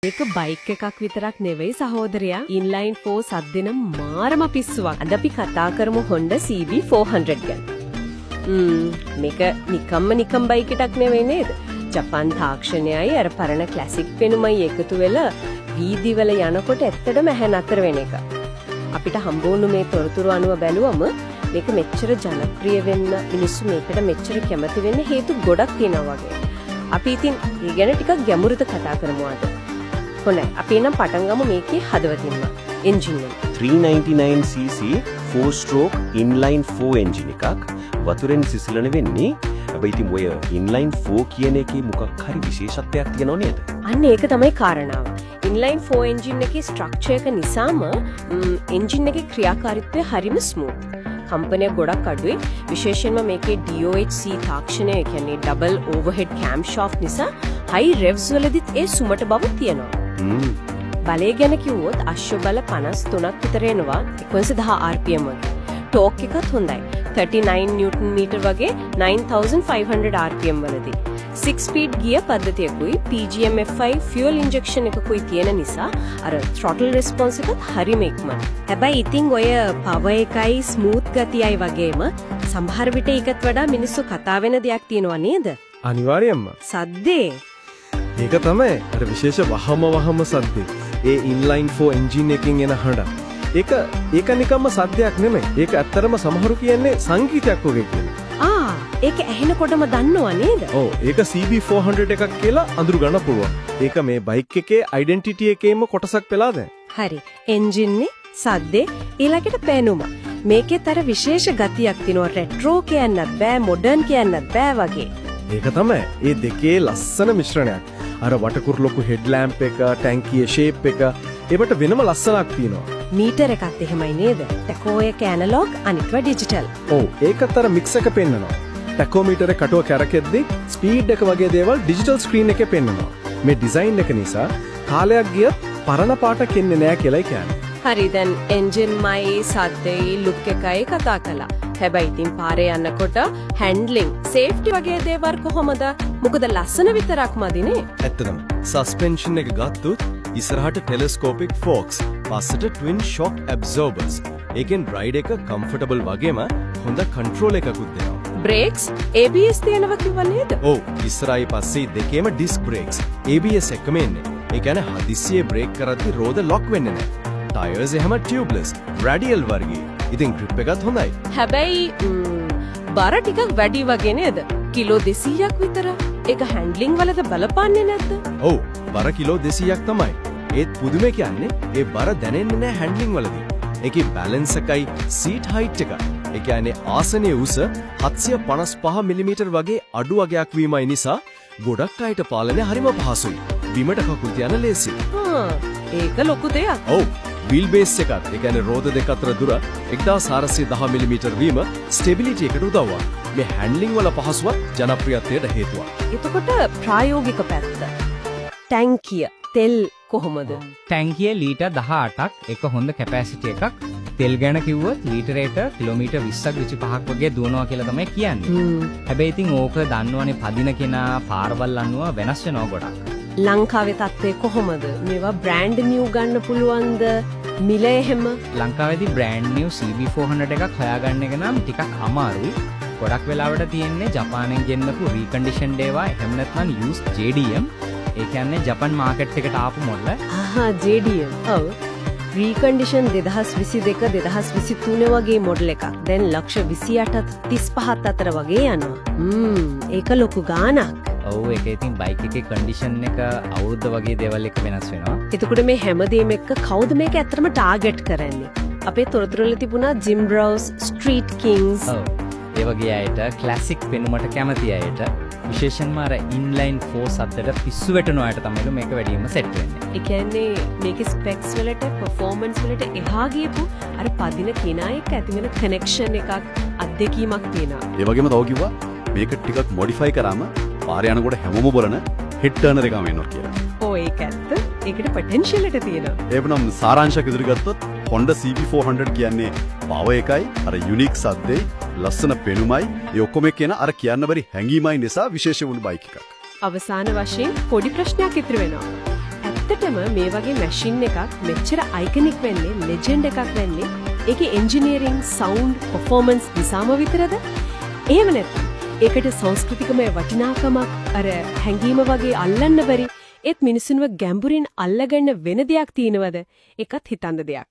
ඒක බයික් එකක් විතරක් නෙවෙයි සහෝදරයා ඉන්ලයින් 4 සද්දෙන මාරම පිස්සුවක්. අද අපි කතා කරමු Honda CB400 ගැන. මේක නිකම් බයික් එකක් නෙවෙයි නේද? ජපාන් තාක්ෂණයයි අර පරණ ක්ලාසික් පෙනුමයි එකතු වෙලා වීදිවල යනකොට ඇත්තටම ඇහැ නතර වෙන එක. අපිට හම්බුණු මේ තොරතුරු අනුව බැලුවම මේක මෙච්චර ජනප්‍රිය වෙන්න මිනිස්සු මේකට මෙච්චර කැමති වෙන්න හේතු ගොඩක් තියෙනවා වගේ. අපි ඉතින් මේ ගැන ටිකක් ගැඹුරට කතා කරමු අද. හොඳයි අපි නම් පටන් ගමු මේකේ හදවතින්ම එන්ජින් එක 399cc 4 stroke inline 4 engine එකක් වතුරෙන් සිසිලන වෙන්නේ. හැබැයි ඉතින් ඔය inline 4 කියන එකේ මොකක් හරි විශේෂත්වයක් තියෙනව නේද? අන්න ඒක තමයි කාරණාව. inline 4 එන්ජින් එකේ ස්ට්‍රක්චර් එක නිසාම එන්ජින් එකේ ක්‍රියාකාරීත්වය හරිම ස්මූත්. කම්පැනි ගොඩක් අඩුයි. විශේෂයෙන්ම මේකේ DOHC තාක්ෂණය කියන්නේ ඩබල් ඕවර්හෙඩ් කෑම් ෂාෆ්ට් නිසා හයි රෙව්ස් වලදීත් ඒ සුමට බව තියෙනවා. බලය ගැන කිව්වොත් අශ්ව බල 53ක් විතර එනවා 11000 rpm වගේ. ටෝක් එකත් හොඳයි. 39 නිව්ටන් මීටර් වගේ 9500 rpm වලදී. 6 ස්පීඩ් ගියර් පද්ධතියකුයි PGM-FI ෆියුල් ඉන්ජෙක්ෂන් එකකුයි තියෙන නිසා අර throttle response එකත් හරිම ඉක්මනයි. හැබැයි ඉතින් ඔය පවර් එකයි ස්මූත් ගතියයි වගේම සමහර විට ඒකත් වඩා මිනිස්සු කතා වෙන දෙයක් තියෙනවා නේද? අනිවාර්යයෙන්ම. සද්දේ. ඒක තමයි අර විශේෂ වහම සද්දේ. ඒ ඉන්ලයින් 4 එන්ජින් එකකින් එන හඬ. ඒක නිකම්ම සද්දයක් නෙමෙයි. ඒක ඇත්තරම සමහරු කියන්නේ සංගීතයක් වගේ කියලා. ඒක ඇහෙනකොටම දන්නවා නේද? ඔව් ඒක CB400 එකක් කියලා අඳුරු ගන්න පුළුවන්. ඒක මේ බයික් එකේ ඩෙන්ටිටි එකේම කොටසක් වෙලා දැන්. හරි. එන්ජින්නේ සද්දේ ඊළඟට පෑනුම. මේකෙත් අර විශේෂ ගතියක් තියෙනවා. රෙට්‍රෝ කියන්නත් බෑ, මොඩර්න් කියන්නත් බෑ වගේ. ඒක තමයි. ඒ දෙකේ ලස්සන මිශ්‍රණයක්. අර වටකුරු ලොකු හෙඩ් ලැම්ප් එක, ටැංකියේ ෂේප් එක, ඒකට වෙනම ලස්සනක් තියෙනවා. මීටර එකත් එහෙමයි නේද? ටැකෝ එක ඇනලොග් අනිත්ව ඩිජිටල්. ඔව් ඒකත් අර මික්ස් එක පෙන්නනවා. ටැකෝමීටරේ කටුව කැරකෙද්දී ස්පීඩ් එක වගේ දේවල් ඩිජිටල් ස්ක්‍රීන් එකේ පෙන්නනවා. මේ ඩිසයින් එක නිසා කාලයක් ගියත් පරණ පාටක් එන්නේ නැහැ කියලායි කියන්නේ. හරි දැන් එන්ජින්මයි සද්දේ ලුක් එකයි කතා කළා. හැබැයි ඉතින් පාරේ යනකොට හැන්ඩ්ලින්, සේෆ්ටි වගේ දේවල් කොහොමද? මොකද ලස්සන විතරක් මදිනේ. ඇත්තටම සස්පෙන්ෂන් එක ගත්තොත් ඉස්සරහට ටෙලස්කෝපික් ෆෝක්ස්, පස්සට ට්වින් ෂොක් ඇබ්සෝබර්ස්. ඒකෙන් රයිඩ් එක කම්ෆර්ටබල් වගේම හොඳ කන්ට්‍රෝල් එකකුත් දෙනවා. බ්‍රේක්ස් ABS තියෙනවා කිව්වා නේද? ඔව් ඉස්සරහයි පස්සේ දෙකේම ඩිස්ක් බ්‍රේක්ස් ABS එකම එන්නේ. ඒ කියන්නේ හදිස්සියේ බ්‍රේක් කරද්දි රෝද ලොක් වෙන්නේ නැහැ. ටයර්ස් එහෙම ටියුබ්ලස්, රැඩියල් වර්ගයේ. ඉතින් ග්‍රිප් එකත් හොඳයි. හැබැයි බර ටිකක් වැඩි වගේ නේද? කිලෝ 200ක් විතර. ඒක හැන්ඩ්ලින් වලද බලපාන්නේ නැද්ද? ඔව් බර කිලෝ 200ක් තමයි. ඒත් පුදුමේ කියන්නේ ඒ බර දැනෙන්නේ නැහැ හැන්ඩ්ලින් වලදී. ඒකේ බැලන්ස් එකයි සීට් හයිට් එක. ඒ කියන්නේ ආසනයේ උස 755 මිලිමීටර් වගේ අඩු අගයක් වීමයි නිසා ගොඩක් අයට පාලනය හරිම පහසුයි. බිමට කකුල් තියන්න ලේසි. ඒක ලොකු දෙයක්. ඔව් වීල් බේස් එකත් ඒ කියන්නේ රෝද දෙක අතර දුර 1410 මිලිමීටර් වීම ස්ටෙබිලිටි එකට උදව්වක්. මේ හැන්ඩ්ලින් වල පහසුවත් ජනප්‍රියත්වයට හේතුවක්. එතකොට ප්‍රායෝගික පැත්ත. ටැංකිය තෙල් කොහොමද? ටැංකිය ලීටර් 18ක් එක හොඳ කැපැසිටි එකක්. තෙල් ගැන කිව්වොත් ලීටරයට කිලෝමීටර් 20ක් 25ක් වගේ දුවනවා කියලා තමයි කියන්නේ. හැබැයි ඉතින් ඕක දන්නවනේ පදින කෙනා පාරවල් අනුව වෙනස් වෙනවා ගොඩක්. ලංකාවේ තත්ත්වය කොහොමද? මේවා බ්‍රෑන්ඩ් නිව් ගන්න පුළුවන්ද? මිල එහෙම? ලංකාවේදී බ්‍රෑන්ඩ් නිව් CB400 එකක් හොයාගන්න එක නම් ටිකක් අමාරුයි. ගොඩක් වෙලාවට තියෙන්නේ ජපානයෙන් ගෙන්නපු රීකන්ඩිෂන්ඩ් ඒවා එහෙම නැත්නම් used JDM. ඒ කියන්නේ ජපාන් මාකට් එකට ආපු මොඩල්. JDM. ඔව්. රීකන්ඩිෂන් 2022 2023 වගේ මොඩල් එකක්. දැන් ලක්ෂ 28ත් 35ත් අතර වගේ යනවා. ඒක ලොකු ගාණක්. ඔව් ඒක ඉතින් බයික් එකේ කන්ඩිෂන් එක අවුරුද්ද වගේ දේවල් එක වෙනස් වෙනවා. එතකොට මේ හැමදේම එක්ක කවුද මේක ඇත්තටම ටාගට් කරන්නේ? අපේ තොරතුරු වල තිබුණා ජිම් බ්‍රවුස්, ස්ට්‍රීට් කිංග්ස්. ඔව්. ඒ වගේ අයට ක්ලාසික් පෙනුමට කැමති අයට විශේෂයෙන්ම අර ඉන්ලයින් 4 සද්දට පිස්සු වැටෙන අයට තමයි මේක වැඩිම සෙට් වෙන්නේ. ඒ කියන්නේ මේකේ ස්පෙක්ස් වලට, පර්ෆෝමන්ස් වලට එහා ගියපු අර පදින කෙනා එක්ක ඇති වෙන කනෙක්ෂන් එකක් අත්දැකීමක් තියෙනවා. ඒ වගේම තව කිව්වා මේක ටිකක් මොඩිෆයි කරාම පාරේ යනකොට හැමෝම බලන හෙඩ් ටර්නර් එකම එනවා කියලා. ඔව් ඒක ඇත්ත. ඒකට පොටෙන්ෂල් එක තියෙනවා. ඒවනම් සාරාංශයක් ඉදිරි ගත්තොත් Honda CB400 කියන්නේ පවර් එකයි අර යුනික් සද්දේ ලස්සන පෙනුමයි ඒ ඔක්කොම කියන අර කියන්න බැරි හැඟීමයි නිසා විශේෂ වුණු බයික් එකක්. අවසාන වශයෙන් පොඩි ප්‍රශ්නයක් ඉතුරු වෙනවා. ඇත්තටම මේ වගේ මැෂින් එකක් මෙච්චර අයිකනික් වෙන්නේ ලෙජෙන්ඩ් එකක් වෙන්නේ ඒකේ එන්ජිනියරින් සවුන්ඩ් පර්ෆෝමන්ස් නිසාම විතරද? එහෙම නැත්නම් ඒකට සංස්කෘතිකමය වටිනාකමක් අර හැංගීම වගේ අල්ලන්න බැරි ඒත් මිනිසුන්ව ගැඹුරින් අල්ලගන්න වෙන දෙයක් තියෙනවද? ඒකත් හිතන්න දෙයක්.